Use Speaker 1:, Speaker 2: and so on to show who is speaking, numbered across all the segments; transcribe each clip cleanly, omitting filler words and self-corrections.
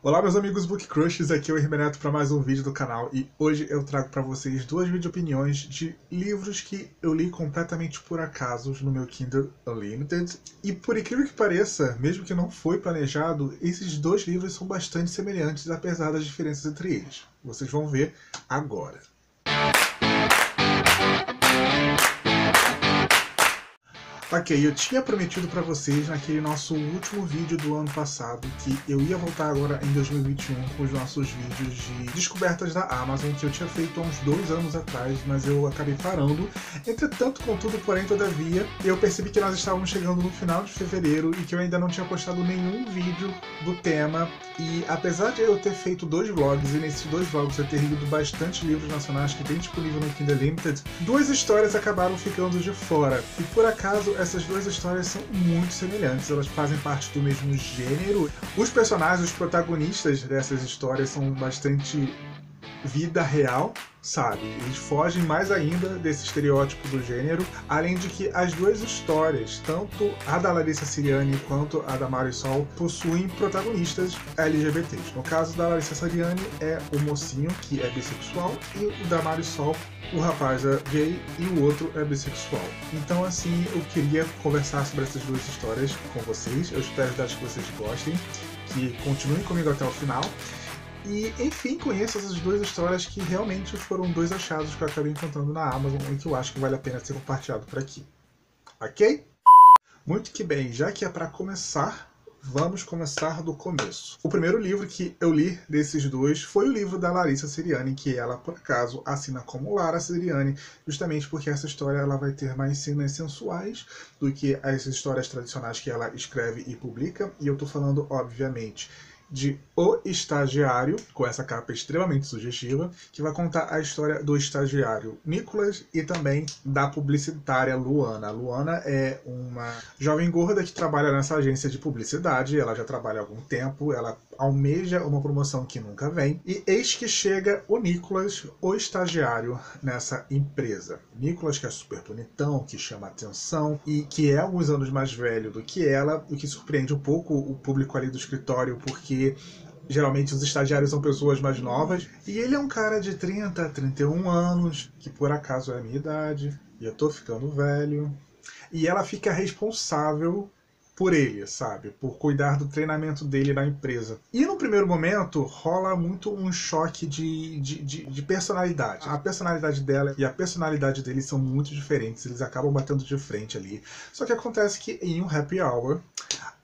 Speaker 1: Olá meus amigos Book Crushers, aqui é o Hermeneto para mais um vídeo do canal e hoje eu trago para vocês duas vídeo-opiniões de livros que eu li completamente por acaso no meu Kindle Unlimited. E por incrível que pareça, mesmo que não foi planejado, esses dois livros são bastante semelhantes apesar das diferenças entre eles. Vocês vão ver agora. Ok, eu tinha prometido para vocês naquele nosso último vídeo do ano passado que eu ia voltar agora em 2021 com os nossos vídeos de descobertas da Amazon que eu tinha feito há uns 2 anos atrás, mas eu acabei parando. Entretanto, contudo, porém, todavia, eu percebi que nós estávamos chegando no final de fevereiro e que eu ainda não tinha postado nenhum vídeo do tema. E apesar de eu ter feito 2 vlogs, e nesses 2 vlogs eu ter lido bastante livros nacionais que tem disponível no Kindle Unlimited, 2 histórias acabaram ficando de fora. E por acaso, essas 2 histórias são muito semelhantes, elas fazem parte do mesmo gênero. Os personagens, os protagonistas dessas histórias são bastante vida real, sabe? Eles fogem mais ainda desse estereótipo do gênero, além de que as 2 histórias, tanto a da Larissa Siriani quanto a da Marisol, possuem protagonistas LGBTs. No caso da Larissa Siriani é o mocinho, que é bissexual, e o da Marisol, o rapaz é gay e o outro é bissexual. Então assim, eu queria conversar sobre essas 2 histórias com vocês. Eu espero que vocês gostem, que continuem comigo até o final. E, enfim, conheço essas 2 histórias que realmente foram 2 achados que eu acabei encontrando na Amazon e que eu acho que vale a pena ser compartilhado por aqui. Ok? Muito que bem, já que é para começar, vamos começar do começo. O primeiro livro que eu li desses 2 foi o livro da Larissa Siriani, que ela, por acaso, assina como Lara Siriani, justamente porque essa história ela vai ter mais cenas sensuais do que as histórias tradicionais que ela escreve e publica. E eu tô falando, obviamente, de O Estagiário, com essa capa extremamente sugestiva, que vai contar a história do estagiário Nicholas e também da publicitária Luana. A Luana é uma jovem gorda que trabalha nessa agência de publicidade, ela já trabalha há algum tempo, ela almeja uma promoção que nunca vem, e eis que chega o Nicholas, o estagiário, nessa empresa. Nicholas, que é super bonitão, que chama atenção e que é alguns anos mais velho do que ela, o que surpreende um pouco o público ali do escritório, porque geralmente os estagiários são pessoas mais novas, e ele é um cara de 30 a 31 anos, que por acaso é a minha idade, e eu tô ficando velho, e ela fica responsável por ele, sabe? Por cuidar do treinamento dele na empresa. E no primeiro momento rola muito um choque de personalidade. A personalidade dela e a personalidade dele são muito diferentes, eles acabam batendo de frente ali. Só que acontece que em um happy hour,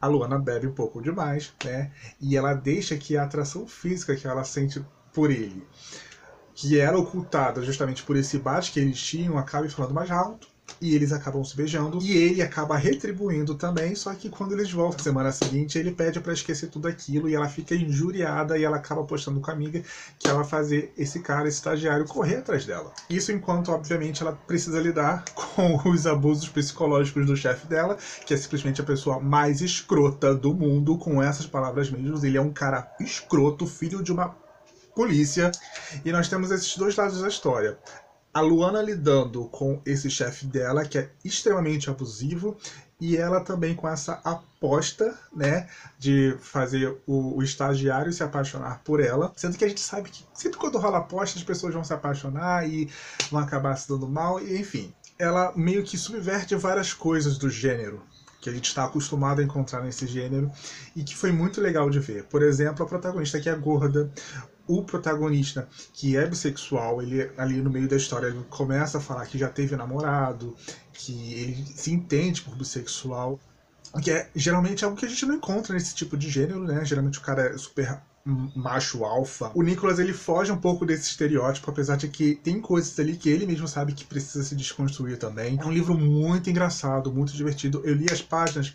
Speaker 1: a Luana bebe um pouco demais, né? E ela deixa que a atração física que ela sente por ele, que era ocultada justamente por esse bate que eles tinham, acabe falando mais alto. E eles acabam se beijando. E ele acaba retribuindo também. Só que quando eles voltam na semana seguinte, ele pede pra esquecer tudo aquilo. E ela fica injuriada. E ela acaba postando com a amiga que ela vai fazer esse cara, esse estagiário, correr atrás dela. Isso enquanto, obviamente, ela precisa lidar com os abusos psicológicos do chefe dela, que é simplesmente a pessoa mais escrota do mundo. Com essas palavras mesmo. Ele é um cara escroto, filho de uma polícia. E nós temos esses 2 lados da história. A Luana lidando com esse chefe dela, que é extremamente abusivo, e ela também com essa aposta, né, de fazer o estagiário se apaixonar por ela, sendo que a gente sabe que sempre quando rola aposta, as pessoas vão se apaixonar e vão acabar se dando mal, e enfim. Ela meio que subverte várias coisas do gênero que a gente está acostumado a encontrar nesse gênero e que foi muito legal de ver. Por exemplo, a protagonista que é gorda, o protagonista que é bissexual, ele ali no meio da história ele começa a falar que já teve namorado, que ele se entende por bissexual, que é geralmente algo que a gente não encontra nesse tipo de gênero, né? Geralmente o cara é super macho alfa. O Nicholas ele foge um pouco desse estereótipo, apesar de que tem coisas ali que ele mesmo sabe que precisa se desconstruir também. É um livro muito engraçado, muito divertido. Eu li as páginas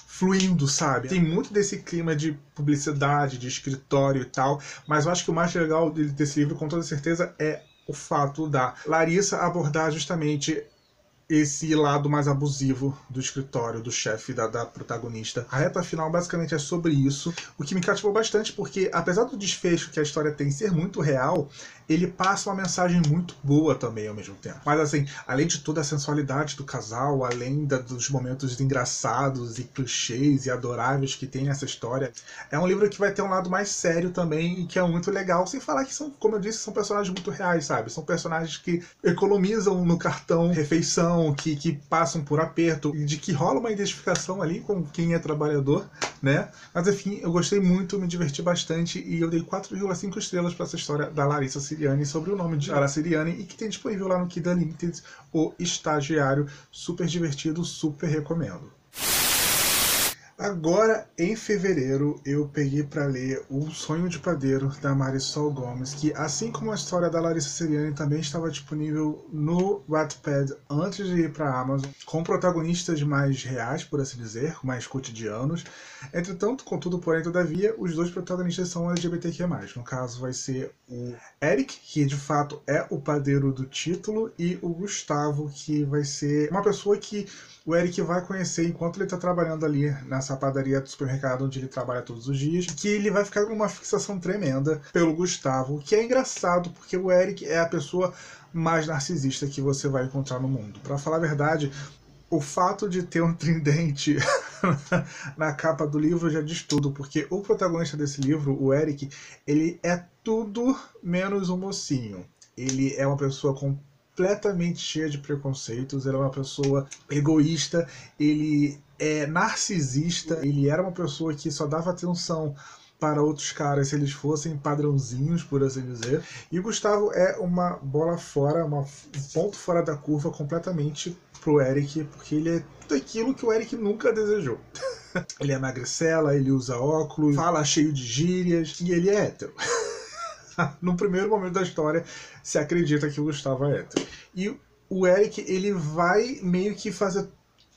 Speaker 1: fluindo, sabe? Tem muito desse clima de publicidade, de escritório e tal, mas eu acho que o mais legal desse livro, com toda certeza, é o fato da Larissa abordar justamente esse lado mais abusivo do escritório, do chefe da protagonista. A reta final basicamente é sobre isso, o que me cativou bastante porque, apesar do desfecho que a história tem ser muito real, ele passa uma mensagem muito boa também ao mesmo tempo. Mas assim, além de toda a sensualidade do casal, além dos momentos engraçados e clichês e adoráveis que tem nessa história, é um livro que vai ter um lado mais sério também e que é muito legal, sem falar que são, como eu disse, são personagens muito reais, sabe? São personagens que economizam no cartão refeição, que passam por aperto, de que rola uma identificação ali com quem é trabalhador, né? Mas enfim, eu gostei muito, me diverti bastante e eu dei 4,5 estrelas para essa história da Larissa Siriani sobre o nome de Lara Siriani e que tem disponível lá no Kindle Unlimited, O Estagiário. Super divertido, super recomendo. Agora, em fevereiro, eu peguei para ler O Sonho de Padeiro, da Marisol Gomes, que, assim como a história da Larissa Siriani, também estava disponível no Wattpad antes de ir para a Amazon, com protagonistas mais reais, por assim dizer, mais cotidianos. Entretanto, contudo, porém, todavia, os dois protagonistas são LGBTQ+. No caso, vai ser o Eric, que de fato é o padeiro do título, e o Gustavo, que vai ser uma pessoa que o Eric vai conhecer enquanto ele está trabalhando ali nessa padaria do supermercado onde ele trabalha todos os dias, que ele vai ficar com uma fixação tremenda pelo Gustavo, que é engraçado porque o Eric é a pessoa mais narcisista que você vai encontrar no mundo. Para falar a verdade, o fato de ter um tridente na capa do livro já diz tudo, porque o protagonista desse livro, o Eric, ele é tudo menos um mocinho. Ele é uma pessoa completamente cheia de preconceitos, ele é uma pessoa egoísta, ele é narcisista, ele era uma pessoa que só dava atenção para outros caras se eles fossem padrãozinhos, por assim dizer. E o Gustavo é uma bola fora, um ponto fora da curva completamente pro Eric, porque ele é tudo aquilo que o Eric nunca desejou. Ele é magricela, ele usa óculos, fala cheio de gírias e ele é hétero. No primeiro momento da história, se acredita que o Gustavo é hétero. E o Eric, ele vai meio que fazer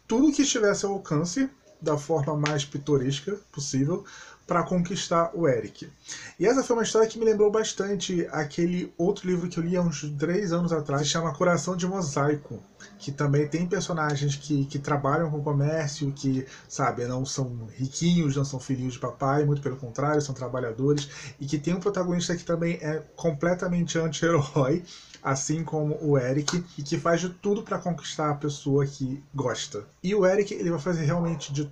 Speaker 1: tudo que estivesse ao alcance, da forma mais pitoresca possível, para conquistar o Eric. E essa foi uma história que me lembrou bastante aquele outro livro que eu li há uns 3 anos atrás, que se chama Coração de Mosaico, que também tem personagens que trabalham com comércio, que, sabe, não são riquinhos, não são filhinhos de papai, muito pelo contrário, são trabalhadores, e que tem um protagonista que também é completamente anti-herói, assim como o Eric, e que faz de tudo para conquistar a pessoa que gosta. E o Eric, ele vai fazer realmente de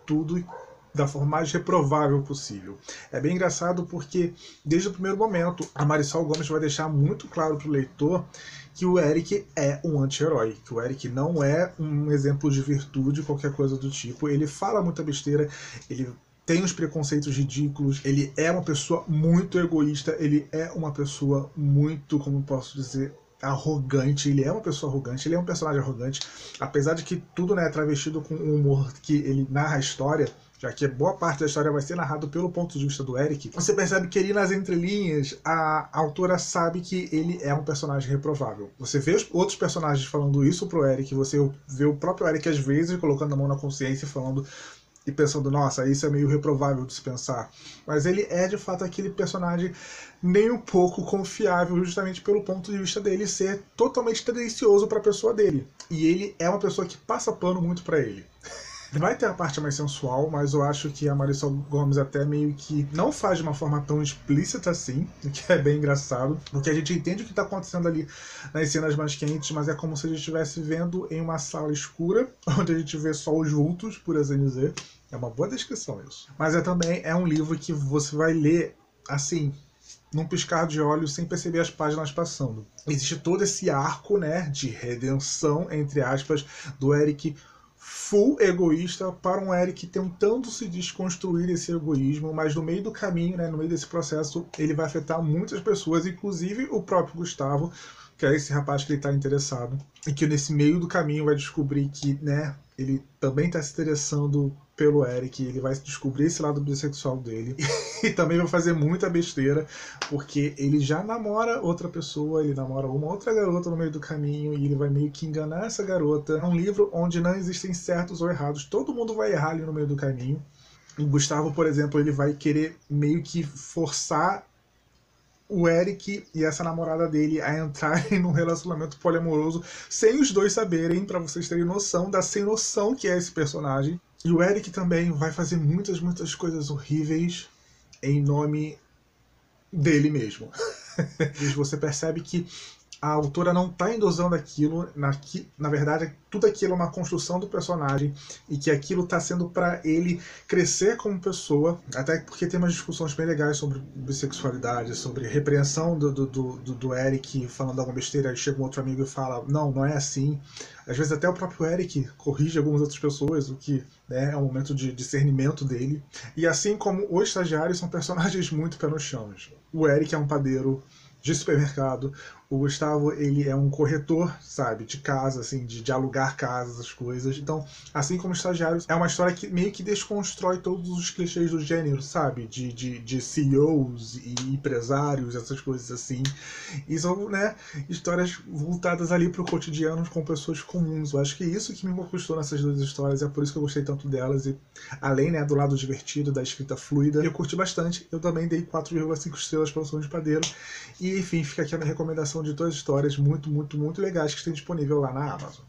Speaker 1: tudo da forma mais reprovável possível. É bem engraçado porque, desde o primeiro momento, a Marisol Gomes vai deixar muito claro para o leitor que o Eric é um anti-herói, que o Eric não é um exemplo de virtude, qualquer coisa do tipo. Ele fala muita besteira, ele tem uns preconceitos ridículos, ele é uma pessoa muito egoísta, ele é uma pessoa muito, como posso dizer, arrogante, ele é uma pessoa arrogante, ele é um personagem arrogante, apesar de que tudo, né, é travestido com o humor que ele narra a história, já que boa parte da história vai ser narrado pelo ponto de vista do Eric, você percebe que ali nas entrelinhas a autora sabe que ele é um personagem reprovável. Você vê os outros personagens falando isso pro Eric, você vê o próprio Eric às vezes colocando a mão na consciência e falando e pensando, nossa, isso é meio reprovável de se pensar. Mas ele é de fato aquele personagem nem um pouco confiável, justamente pelo ponto de vista dele ser totalmente tendencioso para a pessoa dele. E ele é uma pessoa que passa pano muito para ele. Vai ter a parte mais sensual, mas eu acho que a Marisol Gomes até meio que não faz de uma forma tão explícita assim, o que é bem engraçado, porque a gente entende o que está acontecendo ali nas cenas mais quentes, mas é como se a gente estivesse vendo em uma sala escura, onde a gente vê só os vultos, por assim dizer. É uma boa descrição isso. Mas também é um livro que você vai ler, assim, num piscar de olhos, sem perceber as páginas passando. Existe todo esse arco, né, de redenção, entre aspas, do Eric full egoísta para um Eric tentando se desconstruir esse egoísmo, mas no meio do caminho, né, no meio desse processo, ele vai afetar muitas pessoas, inclusive o próprio Gustavo, que é esse rapaz que ele está interessado, e que nesse meio do caminho vai descobrir que, né, ele também está se interessando pelo Eric, ele vai descobrir esse lado bissexual dele e também vai fazer muita besteira, porque ele já namora outra pessoa, ele namora uma outra garota no meio do caminho e ele vai meio que enganar essa garota. É um livro onde não existem certos ou errados, todo mundo vai errar ali no meio do caminho. O Gustavo, por exemplo, ele vai querer meio que forçar o Eric e essa namorada dele a entrarem num relacionamento poliamoroso sem os dois saberem, pra vocês terem noção da sem noção que é esse personagem. E o Eric também vai fazer muitas coisas horríveis em nome dele mesmo. Você percebe que a autora não está endosando aquilo, na verdade tudo aquilo é uma construção do personagem e que aquilo está sendo para ele crescer como pessoa, até porque tem umas discussões bem legais sobre bissexualidade, sobre repreensão do Eric falando alguma besteira, aí chega um outro amigo e fala, não é assim. Às vezes até o próprio Eric corrige algumas outras pessoas, o que, né, é um momento de discernimento dele. E assim como os estagiários são personagens muito pé no chão. O Eric é um padeiro de supermercado, o Gustavo, ele é um corretor, sabe, de casa, assim, de alugar casas, as coisas. Então, assim como estagiários, é uma história que meio que desconstrói todos os clichês do gênero, sabe, de CEOs e empresários, essas coisas assim. E são, né, histórias voltadas ali pro cotidiano com pessoas comuns. Eu acho que é isso que me conquistou nessas duas histórias, é por isso que eu gostei tanto delas. E além, né, do lado divertido, da escrita fluida, eu curti bastante. Eu também dei 4,5 estrelas para o Sonho de Padeiro. E, enfim, fica aqui a minha recomendação de duas histórias muito legais que estão disponíveis lá na Amazon.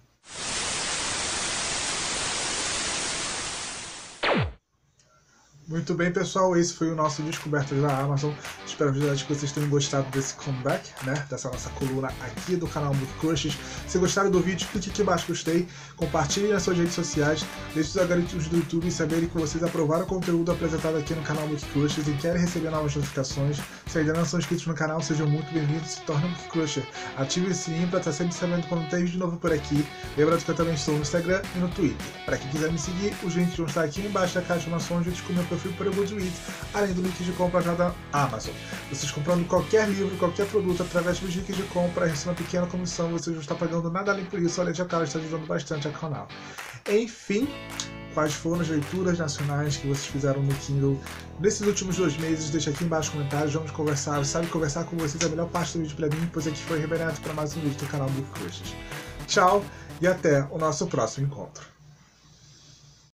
Speaker 1: Muito bem, pessoal, esse foi o nosso Descobertas da Amazon. Espero que vocês tenham gostado desse comeback, né, dessa nossa coluna aqui do canal Book Crushes. Se gostaram do vídeo, clique aqui embaixo gostei, compartilhem nas suas redes sociais, deixe os algoritmos do YouTube saberem que vocês aprovaram o conteúdo apresentado aqui no canal Book Crushes e querem receber novas notificações. Se ainda não são inscritos no canal, sejam muito bem-vindos e se tornem um Book Crusher. Ative o sininho para estar sempre sabendo quando tem vídeo novo por aqui. Lembrando que eu também estou no Instagram e no Twitter. Para quem quiser me seguir, os links vão estar aqui embaixo da caixa de informações junto com o meu perfil para o Goodreads, além do link de compra já da Amazon. Vocês comprando qualquer livro, qualquer produto através dos links de compra, recebendo uma pequena comissão, vocês não estão pagando nada além por isso, além de acaba está ajudando bastante ao canal. Enfim, quais foram as leituras nacionais que vocês fizeram no Kindle nesses últimos 2 meses? Deixa aqui embaixo nos comentários, vamos conversar. Sabe, conversar com vocês é a melhor parte do vídeo para mim, pois aqui foi reverendo para mais um vídeo do canal Book Crushes. Tchau e até o nosso próximo encontro.